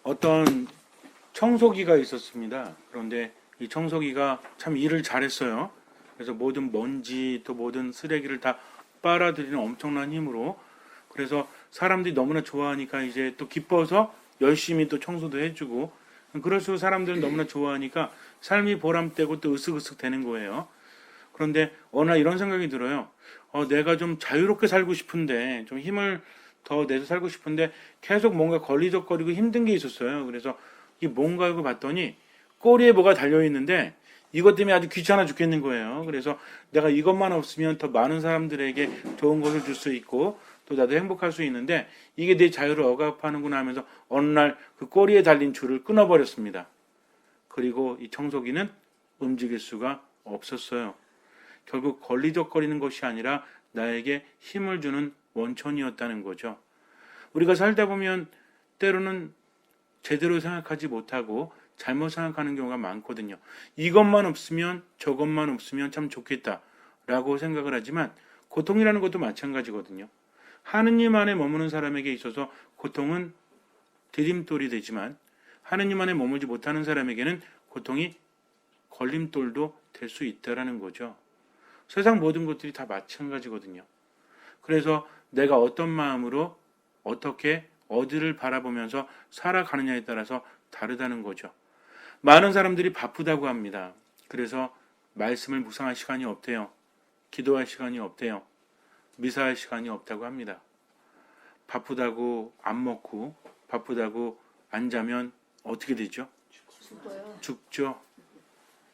어떤 청소기가 있었습니다. 그런데 이 청소기가 참 일을 잘했어요. 그래서 모든 먼지 또 모든 쓰레기를 다 빨아들이는 엄청난 힘으로, 그래서 사람들이 너무나 좋아하니까 이제 또 기뻐서 열심히 또 청소도 해주고, 그럴수록 사람들은 너무나 좋아하니까 삶이 보람되고 또 으쓱으쓱 되는 거예요. 그런데 어느 날 이런 생각이 들어요. 내가 좀 자유롭게 살고 싶은데, 좀 힘을 더 내서 살고 싶은데 계속 뭔가 걸리적거리고 힘든 게 있었어요. 그래서 이게 뭔가 하고 봤더니 꼬리에 뭐가 달려있는데 이것 때문에 아주 귀찮아 죽겠는 거예요. 그래서 내가 이것만 없으면 더 많은 사람들에게 좋은 것을 줄 수 있고 또 나도 행복할 수 있는데 이게 내 자유를 억압하는구나 하면서 어느 날 그 꼬리에 달린 줄을 끊어버렸습니다. 그리고 이 청소기는 움직일 수가 없었어요. 결국 걸리적거리는 것이 아니라 나에게 힘을 주는 원천이었다는 거죠. 우리가 살다 보면 때로는 제대로 생각하지 못하고 잘못 생각하는 경우가 많거든요. 이것만 없으면 저것만 없으면 참 좋겠다라고 생각을 하지만 고통이라는 것도 마찬가지거든요. 하느님 안에 머무는 사람에게 있어서 고통은 디딤돌이 되지만 하느님 안에 머물지 못하는 사람에게는 고통이 걸림돌도 될 수 있다라는 거죠. 세상 모든 것들이 다 마찬가지거든요. 그래서 내가 어떤 마음으로 어떻게 어디를 바라보면서 살아가느냐에 따라서 다르다는 거죠. 많은 사람들이 바쁘다고 합니다. 그래서 말씀을 묵상할 시간이 없대요. 기도할 시간이 없대요. 미사할 시간이 없다고 합니다. 바쁘다고 안 먹고 바쁘다고 안 자면 어떻게 되죠? 죽죠.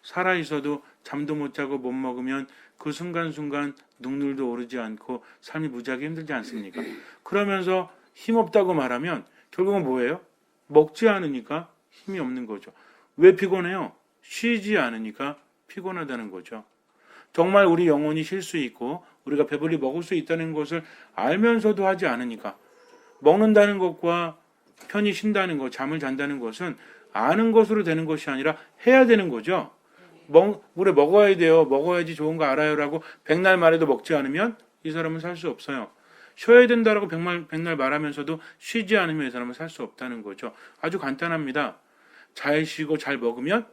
살아있어도 잠도 못 자고 못 먹으면 그 순간순간 눈물도 오르지 않고 삶이 무지하게 힘들지 않습니까? 그러면서 힘없다고 말하면 결국은 뭐예요? 먹지 않으니까 힘이 없는 거죠. 왜 피곤해요? 쉬지 않으니까 피곤하다는 거죠. 정말 우리 영혼이 쉴 수 있고 우리가 배불리 먹을 수 있다는 것을 알면서도 하지 않으니까, 먹는다는 것과 편히 쉰다는 것, 잠을 잔다는 것은 아는 것으로 되는 것이 아니라 해야 되는 거죠. 우리 먹어야 돼요. 먹어야지 좋은 거 알아요라고 백날 말해도 먹지 않으면 이 사람은 살 수 없어요. 쉬어야 된다라고 백날 말하면서도 쉬지 않으면 이 사람은 살 수 없다는 거죠. 아주 간단합니다. 잘 쉬고 잘 먹으면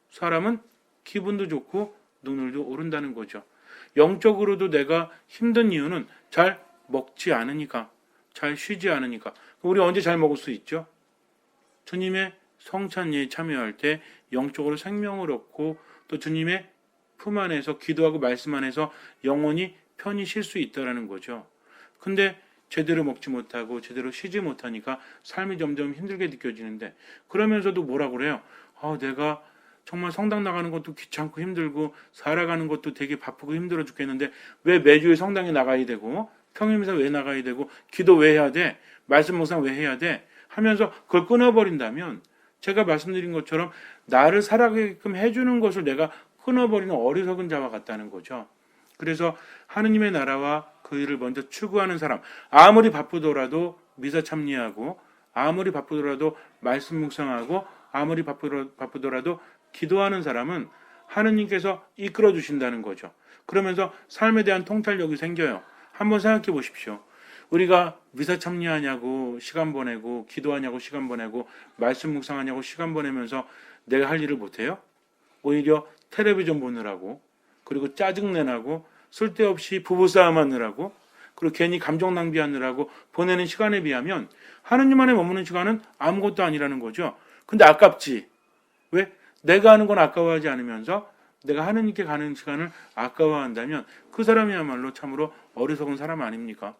사람은 기분도 좋고 눈물도 오른다는 거죠. 영적으로도 내가 힘든 이유는 잘 먹지 않으니까, 잘 쉬지 않으니까. 우리 언제 잘 먹을 수 있죠? 주님의 성찬예에 참여할 때 영적으로 생명을 얻고 또 주님의 품 안에서 기도하고 말씀 안에서 영혼이 편히 쉴 수 있다는 거죠. 근데 제대로 먹지 못하고 제대로 쉬지 못하니까 삶이 점점 힘들게 느껴지는데, 그러면서도 뭐라 그래요? 내가 정말 성당 나가는 것도 귀찮고 힘들고 살아가는 것도 되게 바쁘고 힘들어 죽겠는데 왜 매주에 성당에 나가야 되고 평일미사 왜 나가야 되고 기도 왜 해야 돼? 말씀 묵상 왜 해야 돼? 하면서 그걸 끊어버린다면, 제가 말씀드린 것처럼 나를 살아가게끔 해주는 것을 내가 끊어버리는 어리석은 자와 같다는 거죠. 그래서 하느님의 나라와 그 일을 먼저 추구하는 사람, 아무리 바쁘더라도 미사 참여하고 아무리 바쁘더라도 말씀 묵상하고 아무리 바쁘더라도 기도하는 사람은 하느님께서 이끌어 주신다는 거죠. 그러면서 삶에 대한 통찰력이 생겨요. 한번 생각해 보십시오. 우리가 미사 참여하냐고 시간 보내고 기도하냐고 시간 보내고 말씀 묵상하냐고 시간 보내면서 내가 할 일을 못해요? 오히려 텔레비전 보느라고, 그리고 짜증내라고, 쓸데없이 부부싸움 하느라고, 그리고 괜히 감정 낭비하느라고 보내는 시간에 비하면 하느님 안에 머무는 시간은 아무것도 아니라는 거죠. 근데 아깝지. 왜? 내가 하는 건 아까워하지 않으면서 내가 하느님께 가는 시간을 아까워한다면 그 사람이야말로 참으로 어리석은 사람 아닙니까?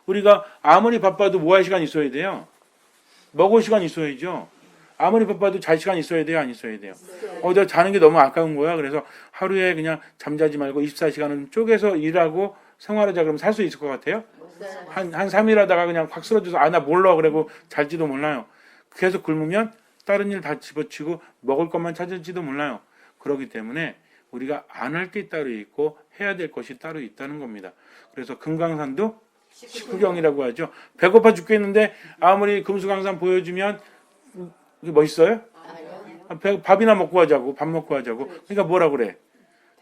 우리가 아무리 바빠도 뭐 할 시간 있어야 돼요? 먹을 시간 있어야죠. 아무리 바빠도 잘 시간 있어야 돼요? 안 있어야 돼요? 내가 자는 게 너무 아까운 거야. 그래서 하루에 그냥 잠자지 말고 24시간은 쪼개서 일하고 생활하자 그러면 살 수 있을 것 같아요? 한 3일 하다가 그냥 확 쓰러져서 나 몰라 그러고 잘지도 몰라요. 계속 굶으면 다른 일 다 집어치고 먹을 것만 찾을지도 몰라요. 그렇기 때문에 우리가 안 할 게 따로 있고 해야 될 것이 따로 있다는 겁니다. 그래서 금강산도 식후경이라고 하죠. 배고파 죽겠는데 아무리 금수강산 보여주면 멋있어요? 밥이나 먹고 하자고, 밥 먹고 하자고. 그러니까 뭐라 그래?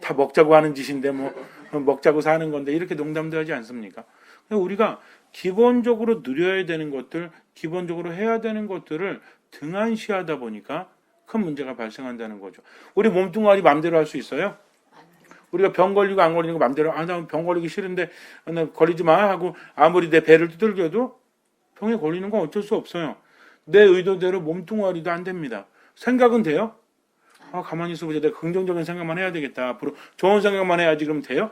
다 먹자고 하는 짓인데 뭐 먹자고 사는 건데 이렇게 농담도 하지 않습니까? 우리가 기본적으로 누려야 되는 것들, 기본적으로 해야 되는 것들을 등한시하다 보니까 큰 문제가 발생한다는 거죠. 우리 몸뚱아리 마음대로 할 수 있어요? 우리가 병 걸리고 안 걸리는 거 마음대로, 나 병 걸리기 싫은데 나 걸리지 마 하고 아무리 내 배를 두들겨도 병에 걸리는 건 어쩔 수 없어요. 내 의도대로 몸뚱아리도 안 됩니다. 생각은 돼요? 가만히 있어보자. 내가 긍정적인 생각만 해야 되겠다. 앞으로 좋은 생각만 해야지. 그러면 돼요?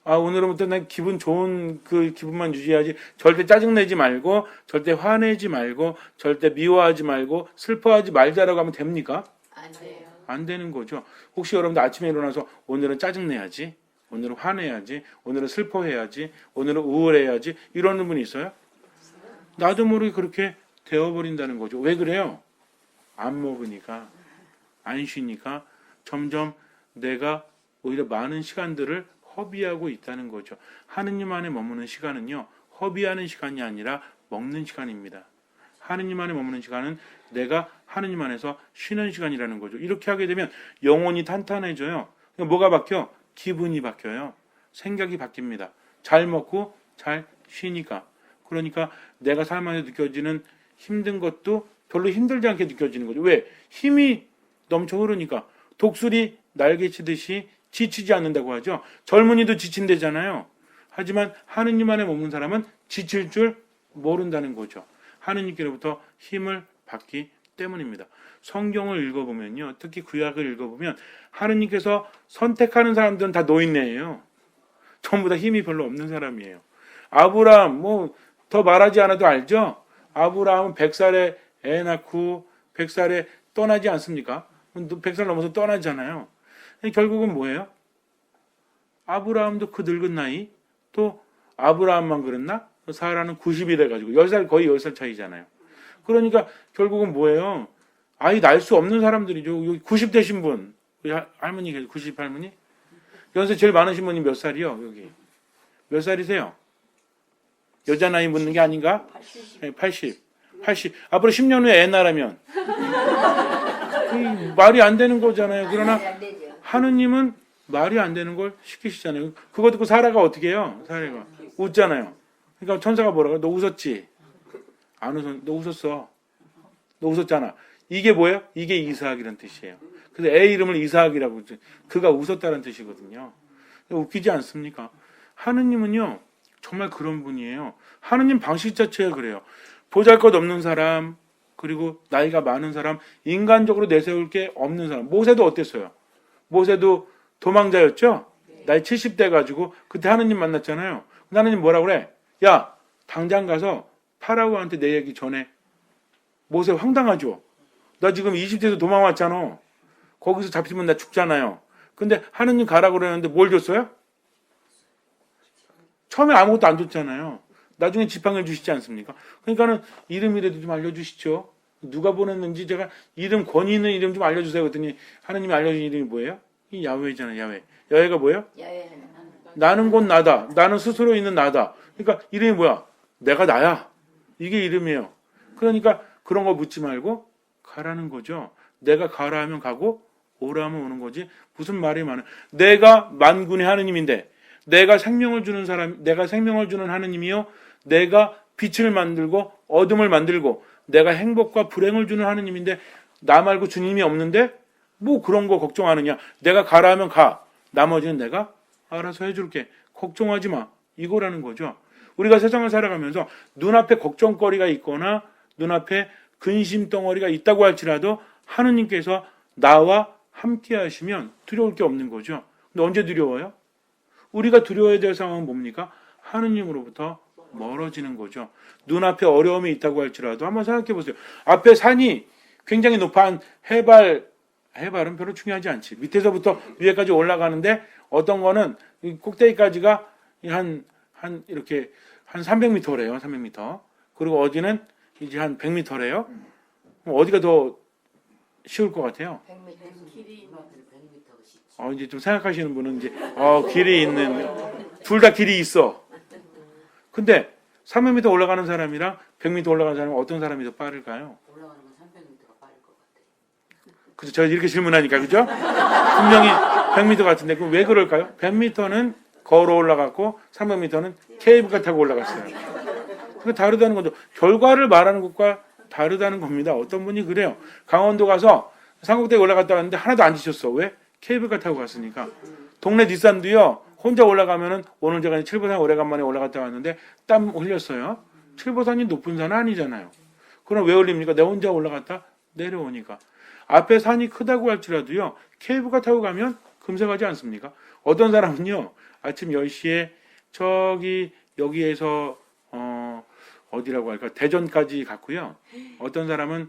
오늘부터 난 기분 좋은 그 기분만 유지해야지. 절대 짜증내지 말고, 절대 화내지 말고, 절대 미워하지 말고, 슬퍼하지 말자라고 하면 됩니까? 안 돼요. 안 되는 거죠. 혹시 여러분들 아침에 일어나서 오늘은 짜증내야지, 오늘은 화내야지, 오늘은 슬퍼해야지, 오늘은 우울해야지 이러는 분이 있어요? 나도 모르게 그렇게 되어버린다는 거죠. 왜 그래요? 안 먹으니까, 안 쉬니까 점점 내가 오히려 많은 시간들을 허비하고 있다는 거죠. 하느님 안에 머무는 시간은요, 허비하는 시간이 아니라 먹는 시간입니다. 하느님 안에 머무는 시간은 내가 하느님 안에서 쉬는 시간이라는 거죠. 이렇게 하게 되면 영혼이 탄탄해져요. 뭐가 바뀌어? 기분이 바뀌어요. 생각이 바뀝니다. 잘 먹고 잘 쉬니까. 그러니까 내가 삶 안에 느껴지는 힘든 것도 별로 힘들지 않게 느껴지는 거죠. 왜? 힘이 넘쳐 흐르니까. 독수리 날개치듯이 지치지 않는다고 하죠. 젊은이도 지친대잖아요. 하지만 하느님 안에 머무는 사람은 지칠 줄 모른다는 거죠. 하느님께로부터 힘을 받기 때문입니다. 성경을 읽어보면요. 특히 구약을 읽어보면 하느님께서 선택하는 사람들은 다 노인네예요. 전부 다 힘이 별로 없는 사람이에요. 아브라함 더 말하지 않아도 알죠. 아브라함은 100살에 애 낳고 100살에 떠나지 않습니까? 100살 넘어서 떠나잖아요. 결국은 뭐예요? 아브라함도 그 늙은 나이, 또 아브라함만 그랬나? 사라는 90이 돼가지고 10살, 거의 10살 차이잖아요. 그러니까 결국은 뭐예요? 아이 낳을 수 없는 사람들이죠. 여기 90 되신 분, 할머니 계세요. 90 할머니? 연세 제일 많으신 분이 몇 살이요? 여기 몇 살이세요? 여자 나이 묻는 게 아닌가? 80. 앞으로 10년 후에 애 낳으면 말이 안 되는 거잖아요. 그러나 하느님은 말이 안 되는 걸 시키시잖아요. 그거 듣고 사라가 어떻게 해요? 사라가 웃잖아요. 그러니까 천사가 뭐라고? 너 웃었지? 안 웃었? 너 웃었어. 너 웃었잖아. 이게 뭐예요? 이게 이삭이라는 뜻이에요. 그래서 애 이름을 이삭이라고 그러죠. 그가 웃었다는 뜻이거든요. 웃기지 않습니까? 하느님은요 정말 그런 분이에요. 하느님 방식 자체가 그래요. 보잘것없는 사람, 그리고 나이가 많은 사람, 인간적으로 내세울 게 없는 사람. 모세도 어땠어요? 모세도 도망자였죠? 나이 70대 가지고 그때 하느님 만났잖아요. 하느님 뭐라고 그래? 야, 당장 가서 파라오한테 내 얘기 전해. 모세 황당하죠? 나 지금 20대에서 도망왔잖아. 거기서 잡히면 나 죽잖아요. 근데 하느님 가라고 그러는데 뭘 줬어요? 처음에 아무것도 안 줬잖아요. 나중에 지팡이를 주시지 않습니까? 그러니까는 이름이라도 좀 알려주시죠. 누가 보냈는지 제가 이름, 권위 있는 이름 좀 알려주세요. 그랬더니 하느님이 알려준 이름이 뭐예요? 이 야훼잖아요. 야훼. 야훼가 뭐예요? 나는 곧 나다. 나는 스스로 있는 나다. 그러니까 이름이 뭐야? 내가 나야. 이게 이름이에요. 그러니까 그런 거 묻지 말고 가라는 거죠. 내가 가라 하면 가고 오라 하면 오는 거지. 무슨 말이 많아. 내가 만군의 하느님인데 내가 생명을 주는 사람, 내가 생명을 주는 하느님이요. 내가 빛을 만들고 어둠을 만들고 내가 행복과 불행을 주는 하느님인데 나 말고 주님이 없는데 뭐 그런 거 걱정하느냐. 내가 가라 하면 가. 나머지는 내가 알아서 해줄게. 걱정하지 마. 이거라는 거죠. 우리가 세상을 살아가면서 눈앞에 걱정거리가 있거나 눈앞에 근심 덩어리가 있다고 할지라도 하느님께서 나와 함께 하시면 두려울 게 없는 거죠. 근데 언제 두려워요? 우리가 두려워야 될 상황은 뭡니까? 하느님으로부터 멀어지는 거죠. 눈앞에 어려움이 있다고 할지라도 한번 생각해 보세요. 앞에 산이 굉장히 높아. 해발은 별로 중요하지 않지. 밑에서부터 위에까지 올라가는데 어떤 거는 꼭대기까지가 이렇게 한 300m래요. 300m. 그리고 어디는 이제 한 100m래요. 어디가 더 쉬울 것 같아요? 100m. 이제 좀 생각하시는 분은 이제 길이 있는, 둘 다 길이 있어. 근데 300m 올라가는 사람이랑 100m 올라가는 사람은 어떤 사람이 더 빠를까요? 올라가는 건 300m가 빠를 것 같아요. 그죠? 제가 이렇게 질문하니까, 그죠? 분명히 100m 같은데, 그럼 왜 그럴까요? 100m는 걸어 올라갔고, 300m는 케이블카 타고 올라갔어요. 그 다르다는 거죠. 결과를 말하는 것과 다르다는 겁니다. 어떤 분이 그래요. 강원도 가서 삼국대에 올라갔다 왔는데 하나도 안 지쳤어. 왜? 케이블카 타고 갔으니까. 동네 뒷산도요. 혼자 올라가면은 오늘 제가 칠보산 오래간만에 올라갔다 왔는데 땀 흘렸어요. 칠보산이 높은 산은 아니잖아요. 그럼 왜 올립니까? 내가 혼자 올라갔다 내려오니까. 앞에 산이 크다고 할지라도요. 케이블카 타고 가면 금세 가지 않습니까? 어떤 사람은요. 아침 10시에 저기 여기에서 어디라고 할까? 대전까지 갔고요. 어떤 사람은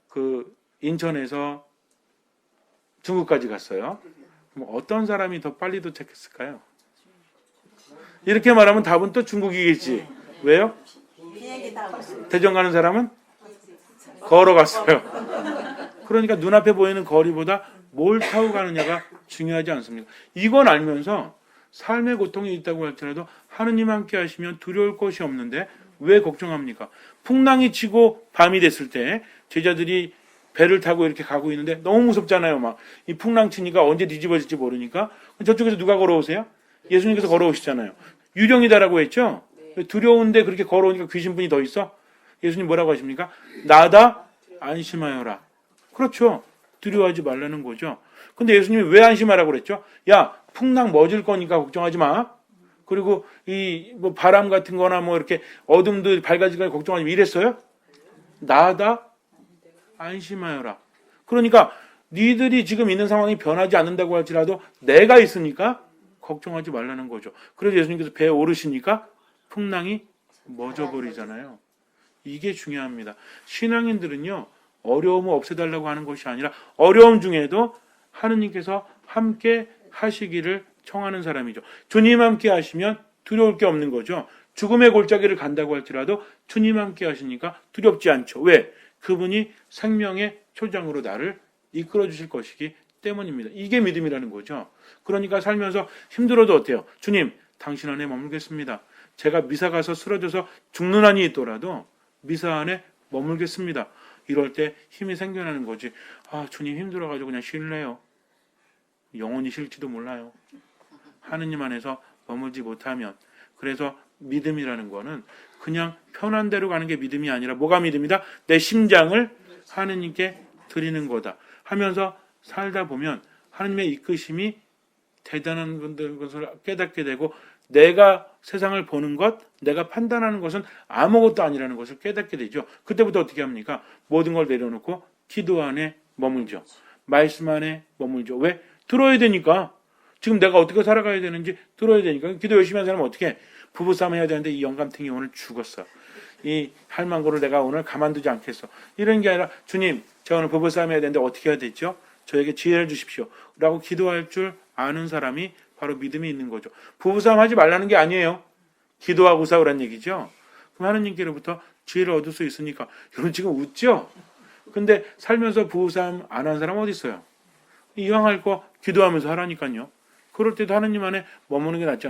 그 인천에서 중국까지 갔어요. 그럼 어떤 사람이 더 빨리 도착했을까요? 이렇게 말하면 답은 또 중국이겠지. 왜요? 비행기 타고 대전 가는 사람은 걸어갔어요. 그러니까 눈앞에 보이는 거리보다 뭘 타고 가느냐가 중요하지 않습니까? 이건 알면서 삶의 고통이 있다고 할지라도 하느님 함께 하시면 두려울 것이 없는데 왜 걱정합니까? 풍랑이 치고 밤이 됐을 때 제자들이 배를 타고 이렇게 가고 있는데 너무 무섭잖아요. 막 이 풍랑 치니까 언제 뒤집어질지 모르니까 저쪽에서 누가 걸어오세요? 예수님께서 걸어오시잖아요. 유령이다라고 했죠? 두려운데 그렇게 걸어오니까 귀신분이 더 있어? 예수님 뭐라고 하십니까? 나다 안심하여라. 그렇죠. 두려워하지 말라는 거죠. 근데 예수님이 왜 안심하라고 그랬죠? 야, 풍랑 멎을 거니까 걱정하지 마. 그리고 이 뭐 바람 같은 거나 뭐 이렇게 어둠도 밝아지거나 걱정하지 마. 이랬어요? 나다 안심하여라. 그러니까 니들이 지금 있는 상황이 변하지 않는다고 할지라도 내가 있으니까 걱정하지 말라는 거죠. 그래서 예수님께서 배에 오르시니까 풍랑이 멎어버리잖아요. 이게 중요합니다. 신앙인들은요. 어려움을 없애달라고 하는 것이 아니라 어려움 중에도 하느님께서 함께 하시기를 청하는 사람이죠. 주님 함께 하시면 두려울 게 없는 거죠. 죽음의 골짜기를 간다고 할지라도 주님 함께 하시니까 두렵지 않죠. 왜? 그분이 생명의 초장으로 나를 이끌어 주실 것이기 때문입니다. 이게 믿음이라는 거죠. 그러니까 살면서 힘들어도 어때요? 주님, 당신 안에 머물겠습니다. 제가 미사 가서 쓰러져서 죽는 한이 있더라도 미사 안에 머물겠습니다. 이럴 때 힘이 생겨나는 거지. 아, 주님 힘들어가지고 그냥 쉴래요. 영원히 쉴지도 몰라요. 하느님 안에서 머물지 못하면. 그래서 믿음이라는 거는 그냥 편한 대로 가는 게 믿음이 아니라 뭐가 믿음이다? 내 심장을 하느님께 드리는 거다 하면서 살다 보면 하느님의 이끄심이 대단한 것을 깨닫게 되고 내가 세상을 보는 것, 내가 판단하는 것은 아무것도 아니라는 것을 깨닫게 되죠. 그때부터 어떻게 합니까? 모든 걸 내려놓고 기도 안에 머물죠. 말씀 안에 머물죠. 왜? 들어야 되니까. 지금 내가 어떻게 살아가야 되는지 들어야 되니까. 기도 열심히 하는 사람은 어떻게 해? 부부싸움 해야 되는데 이 영감탱이 오늘 죽었어. 이 할망구를 내가 오늘 가만두지 않겠어. 이런 게 아니라 주님, 제가 오늘 부부싸움 해야 되는데 어떻게 해야 되죠? 저에게 지혜를 주십시오. 라고 기도할 줄 아는 사람이 바로 믿음이 있는 거죠. 부부싸움 하지 말라는 게 아니에요. 기도하고 싸우란 얘기죠. 그럼 하느님께로부터 지혜를 얻을 수 있으니까. 여러분 지금 웃죠? 근데 살면서 부부싸움 안 한 사람 어디 있어요? 이왕 할 거 기도하면서 하라니까요. 그럴 때도 하느님 안에 머무는 게 낫지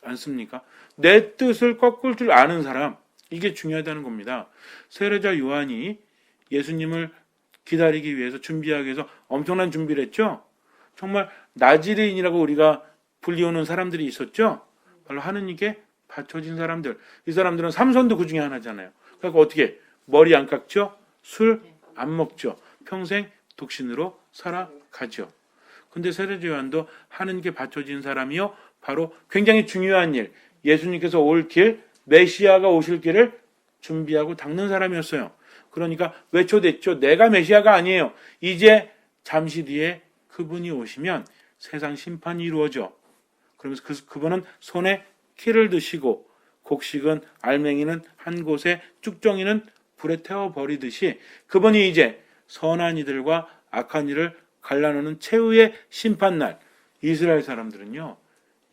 않습니까? 내 뜻을 꺾을 줄 아는 사람, 이게 중요하다는 겁니다. 세례자 요한이 예수님을 기다리기 위해서 준비하기 위해서 엄청난 준비를 했죠. 정말 나지레인이라고 우리가 불리우는 사람들이 있었죠. 바로 하느님께 바쳐진 사람들. 이 사람들은 삼손도 그 중에 하나잖아요. 그러니까 어떻게 머리 안 깎죠? 술 안 먹죠. 평생 독신으로 살아가죠. 근데 세례자 요한도 하느님께 바쳐진 사람이요. 바로 굉장히 중요한 일, 예수님께서 올 길, 메시아가 오실 길을 준비하고 닦는 사람이었어요. 그러니까 외쳐댔죠. 내가 메시아가 아니에요. 이제 잠시 뒤에 그분이 오시면 세상 심판이 이루어져. 그러면서 그분은 손에 키를 드시고 곡식은 알맹이는 한 곳에 쭉정이는 불에 태워버리듯이 그분이 이제 선한 이들과 악한 이를 갈라놓는 최후의 심판날. 이스라엘 사람들은요.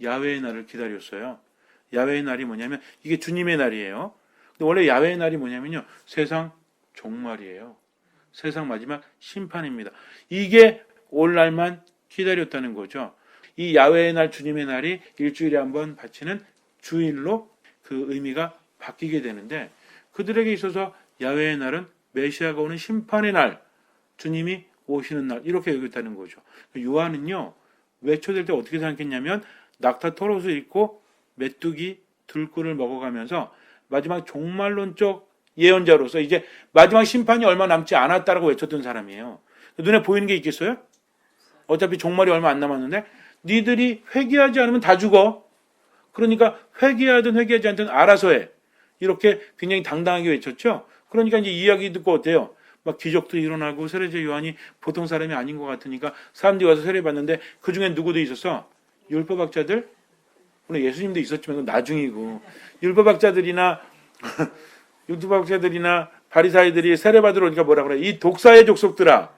야훼의 날을 기다렸어요. 야훼의 날이 뭐냐면 이게 주님의 날이에요. 근데 원래 야훼의 날이 뭐냐면요. 세상 종말이에요. 세상 마지막 심판입니다. 이게 올 날만 기다렸다는 거죠. 이 야훼의 날, 주님의 날이 일주일에 한 번 바치는 주일로 그 의미가 바뀌게 되는데 그들에게 있어서 야훼의 날은 메시아가 오는 심판의 날, 주님이 오시는 날 이렇게 여겼다는 거죠. 요한은요. 외쳐댈 때 어떻게 생각했냐면 낙타 털옷을 입고 메뚜기 들꿀을 먹어가면서 마지막 종말론적 예언자로서 이제 마지막 심판이 얼마 남지 않았다라고 외쳤던 사람이에요. 눈에 보이는 게 있겠어요? 어차피 종말이 얼마 안 남았는데 니들이 회개하지 않으면 다 죽어. 그러니까 회개하든 회개하지 않든 알아서 해. 이렇게 굉장히 당당하게 외쳤죠. 그러니까 이제 이야기 듣고 어때요? 막 기적도 일어나고 세례자 요한이 보통 사람이 아닌 것 같으니까 사람들이 와서 세례받는데 그 중에 누구도 있었어? 율법학자들? 물론 예수님도 있었지만 그건 나중이고 율법학자들이나 율법학자들이나 바리사이들이 세례받으러 오니까 뭐라 그래? 이 독사의 족속들아,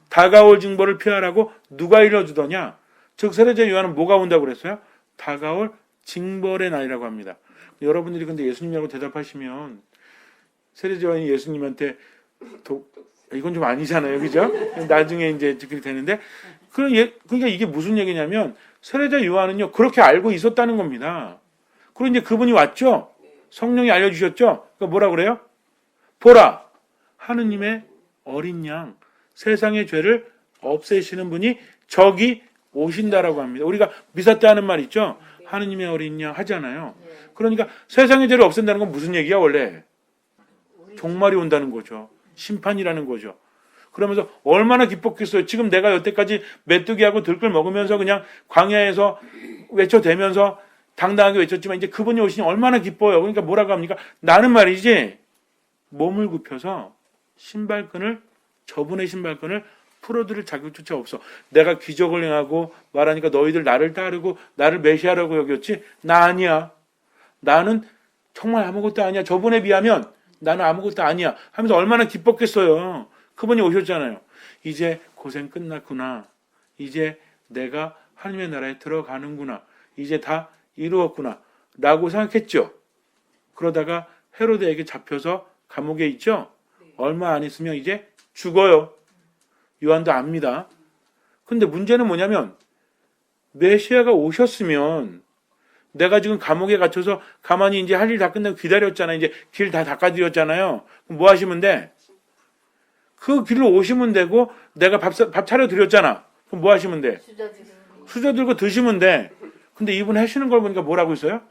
다가올 징벌을 피하라고 누가 일러주더냐? 즉 세례자 요한은 뭐가 온다고 그랬어요? 다가올 징벌의 날이라고 합니다. 여러분들이 근데 예수님이라고 대답하시면 세례자 요한이 예수님한테 이건 좀 아니잖아요, 그죠? 나중에 이제 그렇게 되는데 그러니까 이게 무슨 얘기냐면 세례자 요한은요 그렇게 알고 있었다는 겁니다. 그리고 이제 그분이 왔죠. 성령이 알려주셨죠. 그러니까 뭐라 그래요? 보라, 하느님의 어린 양, 세상의 죄를 없애시는 분이 저기 오신다라고 합니다. 우리가 미사 때 하는 말 있죠. 하느님의 어린 양 하잖아요. 그러니까 세상의 죄를 없앤다는 건 무슨 얘기야 원래? 종말이 온다는 거죠. 심판이라는 거죠. 그러면서 얼마나 기뻤겠어요. 지금 내가 여태까지 메뚜기하고 들꿀 먹으면서 그냥 광야에서 외쳐대면서 당당하게 외쳤지만 이제 그분이 오시니 얼마나 기뻐요. 그러니까 뭐라고 합니까? 나는 말이지 몸을 굽혀서 저분의 신발끈을 풀어드릴 자격조차 없어. 내가 기적을 행하고 말하니까 너희들 나를 따르고 나를 메시아라고 여겼지? 나 아니야. 나는 정말 아무것도 아니야. 저분에 비하면 나는 아무것도 아니야. 하면서 얼마나 기뻤겠어요. 그분이 오셨잖아요. 이제 고생 끝났구나. 이제 내가 하나님의 나라에 들어가는구나. 이제 다 이루었구나. 라고 생각했죠. 그러다가 헤로데에게 잡혀서 감옥에 있죠. 얼마 안 있으면 이제 죽어요. 요한도 압니다. 근데 문제는 뭐냐면 메시아가 오셨으면 내가 지금 감옥에 갇혀서 가만히 이제 할 일 다 끝내고 기다렸잖아요. 이제 길 다 닦아드렸잖아요. 그럼 뭐 하시면 돼? 그 길로 오시면 되고 내가 밥 차려드렸잖아. 그럼 뭐 하시면 돼? 수저 들고 드시면 돼. 근데 이분 하시는 걸 보니까 뭐라고 있어요?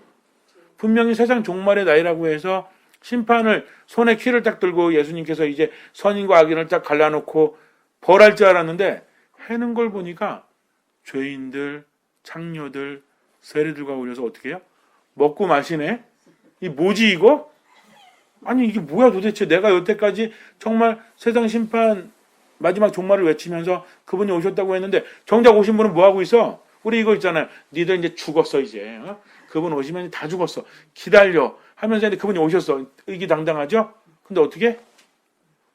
분명히 세상 종말의 나이라고 해서 심판을 손에 키를 딱 들고 예수님께서 이제 선인과 악인을 딱 갈라놓고 벌할 줄 알았는데 하는 걸 보니까 죄인들, 창녀들, 세리들과 어울려서 어떻게 해요? 먹고 마시네? 이 뭐지 이거? 아니 이게 뭐야 도대체. 내가 여태까지 정말 세상 심판 마지막 종말을 외치면서 그분이 오셨다고 했는데 정작 오신 분은 뭐하고 있어? 우리 이거 있잖아요. 니들 이제 죽었어 이제. 그분 오시면 다 죽었어. 기다려. 하면서 이제 그분이 오셨어. 의기당당하죠? 근데 어떻게?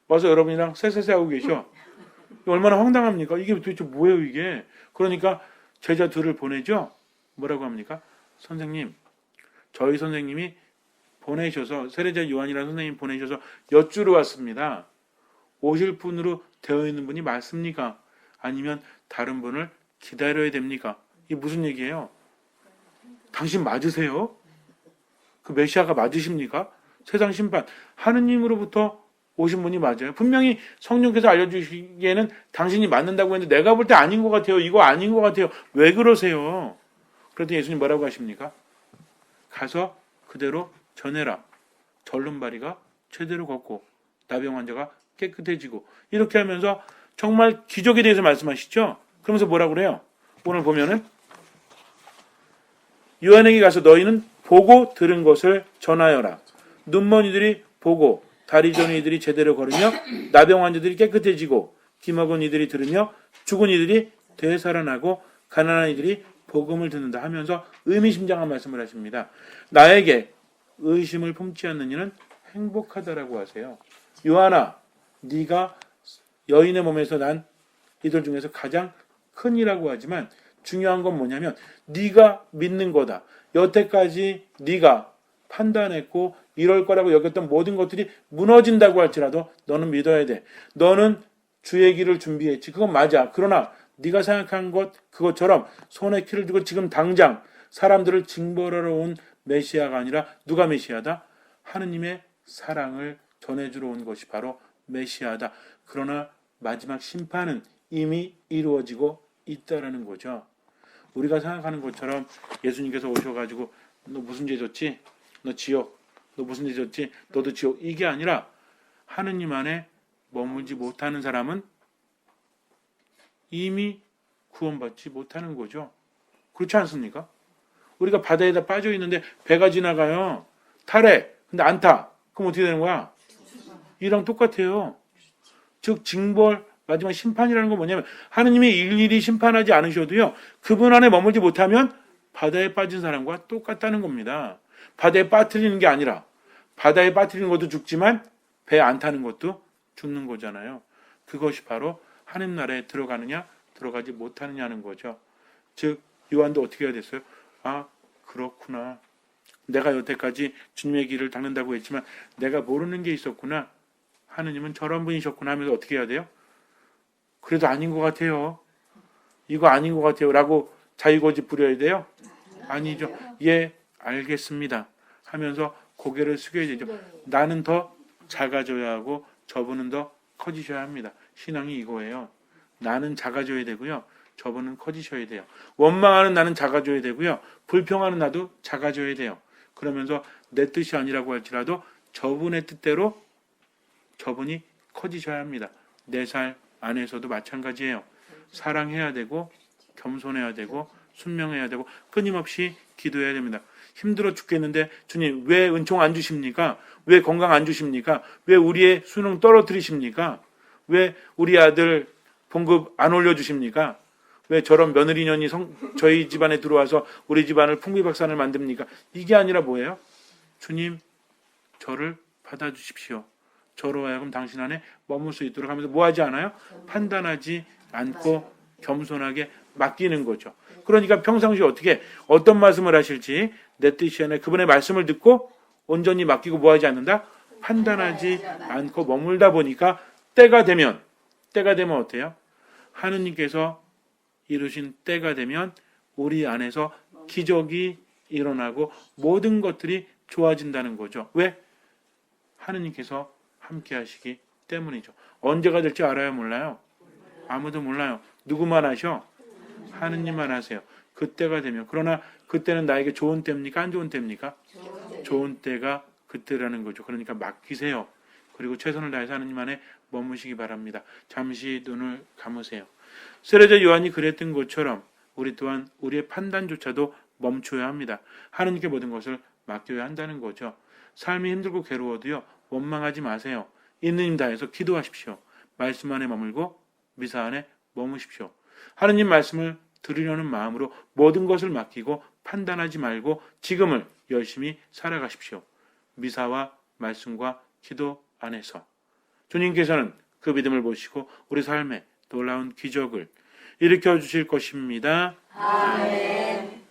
와서 여러분이랑 쎄쎄쎄 하고 계셔. 얼마나 황당합니까? 이게 도대체 뭐예요 이게? 그러니까 제자 둘을 보내죠. 뭐라고 합니까? 선생님, 저희 선생님이 보내셔서 세례자 요한이라는 선생님 보내셔서 여쭈러 왔습니다. 오실 분으로 되어 있는 분이 맞습니까? 아니면 다른 분을 기다려야 됩니까? 이게 무슨 얘기예요? 당신 맞으세요? 그 메시아가 맞으십니까? 세상 심판 하느님으로부터 오신 분이 맞아요. 분명히 성령께서 알려주시기에는 당신이 맞는다고 했는데 내가 볼 때 아닌 것 같아요. 이거 아닌 것 같아요. 왜 그러세요? 그랬더니 예수님 뭐라고 하십니까? 가서 그대로 전해라. 절름발이가 제대로 걷고 나병 환자가 깨끗해지고 이렇게 하면서 정말 기적에 대해서 말씀하시죠. 그러면서 뭐라고 그래요? 오늘 보면은 요한에게 가서 너희는 보고 들은 것을 전하여라. 눈먼 이들이 보고 다리 저는 이들이 제대로 걸으며 나병 환자들이 깨끗해지고 기먹은 이들이 들으며 죽은 이들이 되살아나고 가난한 이들이 복음을 듣는다 하면서 의미심장한 말씀을 하십니다. 나에게 의심을 품지 않는 이는 행복하다라고 하세요. 요한아, 네가 여인의 몸에서 난 이들 중에서 가장 큰이라고 하지만 중요한 건 뭐냐면 네가 믿는 거다. 여태까지 네가 판단했고 이럴 거라고 여겼던 모든 것들이 무너진다고 할지라도 너는 믿어야 돼. 너는 주의 길을 준비했지. 그건 맞아. 그러나 네가 생각한 것 그것처럼 손에 키를 두고 지금 당장 사람들을 징벌하러 온 메시아가 아니라 누가 메시아다? 하느님의 사랑을 전해주러 온 것이 바로 메시아다. 그러나 마지막 심판은 이미 이루어지고 있다라는 거죠. 우리가 생각하는 것처럼 예수님께서 오셔가지고 너 무슨 죄 졌지? 너 지옥. 너 무슨 죄 졌지? 너도 지옥. 이게 아니라 하느님 안에 머물지 못하는 사람은 이미 구원받지 못하는 거죠. 그렇지 않습니까? 우리가 바다에다 빠져 있는데 배가 지나가요. 타래. 근데 안 타. 그럼 어떻게 되는 거야? 이랑 똑같아요. 즉 징벌 마지막 심판이라는 건 뭐냐면 하느님이 일일이 심판하지 않으셔도요. 그분 안에 머물지 못하면 바다에 빠진 사람과 똑같다는 겁니다. 바다에 빠뜨리는 게 아니라 바다에 빠뜨리는 것도 죽지만 배 안 타는 것도 죽는 거잖아요. 그것이 바로 하느님 나라에 들어가느냐 들어가지 못하느냐는 거죠. 즉 요한도 어떻게 해야 됐어요? 아 그렇구나. 내가 여태까지 주님의 길을 닦는다고 했지만 내가 모르는 게 있었구나. 하느님은 저런 분이셨구나 하면서 어떻게 해야 돼요? 그래도 아닌 것 같아요. 이거 아닌 것 같아요. 라고 자유고집 부려야 돼요? 아니죠. 예, 알겠습니다. 하면서 고개를 숙여야 되죠. 나는 더 작아져야 하고 저분은 더 커지셔야 합니다. 신앙이 이거예요. 나는 작아져야 되고요. 저분은 커지셔야 돼요. 원망하는 나는 작아져야 되고요. 불평하는 나도 작아져야 돼요. 그러면서 내 뜻이 아니라고 할지라도 저분의 뜻대로 저분이 커지셔야 합니다. 내 삶 안에서도 마찬가지예요. 사랑해야 되고 겸손해야 되고 순명해야 되고 끊임없이 기도해야 됩니다. 힘들어 죽겠는데 주님 왜 은총 안 주십니까? 왜 건강 안 주십니까? 왜 우리의 수능 떨어뜨리십니까? 왜 우리 아들 봉급 안 올려주십니까? 왜 저런 며느리년이 저희 집안에 들어와서 우리 집안을 풍비박산을 만듭니까? 이게 아니라 뭐예요? 주님 저를 받아주십시오. 저로 하여금 당신 안에 머물 수 있도록 하면서 뭐 하지 않아요? 판단하지 않고 겸손하게 맡기는 거죠. 그러니까 평상시에 어떻게 어떤 말씀을 하실지 내 뜻이 아니라 그분의 말씀을 듣고 온전히 맡기고 뭐 하지 않는다? 판단하지 않고 머물다 보니까 때가 되면 어때요? 하느님께서 이루신 때가 되면 우리 안에서 기적이 일어나고 모든 것들이 좋아진다는 거죠. 왜? 하느님께서 함께 하시기 때문이죠. 언제가 될지 알아요? 몰라요? 아무도 몰라요. 누구만 하셔? 하느님만 하세요. 그때가 되면. 그러나 그때는 나에게 좋은 때입니까? 안 좋은 때입니까? 좋은 때가 그때라는 거죠. 그러니까 맡기세요. 그리고 최선을 다해서 하느님 안에 머무시기 바랍니다. 잠시 눈을 감으세요. 세례자 요한이 그랬던 것처럼 우리 또한 우리의 판단조차도 멈춰야 합니다. 하느님께 모든 것을 맡겨야 한다는 거죠. 삶이 힘들고 괴로워도요. 원망하지 마세요. 있는 힘 다해서 기도하십시오. 말씀 안에 머물고 미사 안에 머무십시오. 하느님 말씀을 들으려는 마음으로 모든 것을 맡기고 판단하지 말고 지금을 열심히 살아가십시오. 미사와 말씀과 기도 안에서 주님께서는 그 믿음을 보시고 우리 삶에 놀라운 기적을 일으켜 주실 것입니다. 아멘.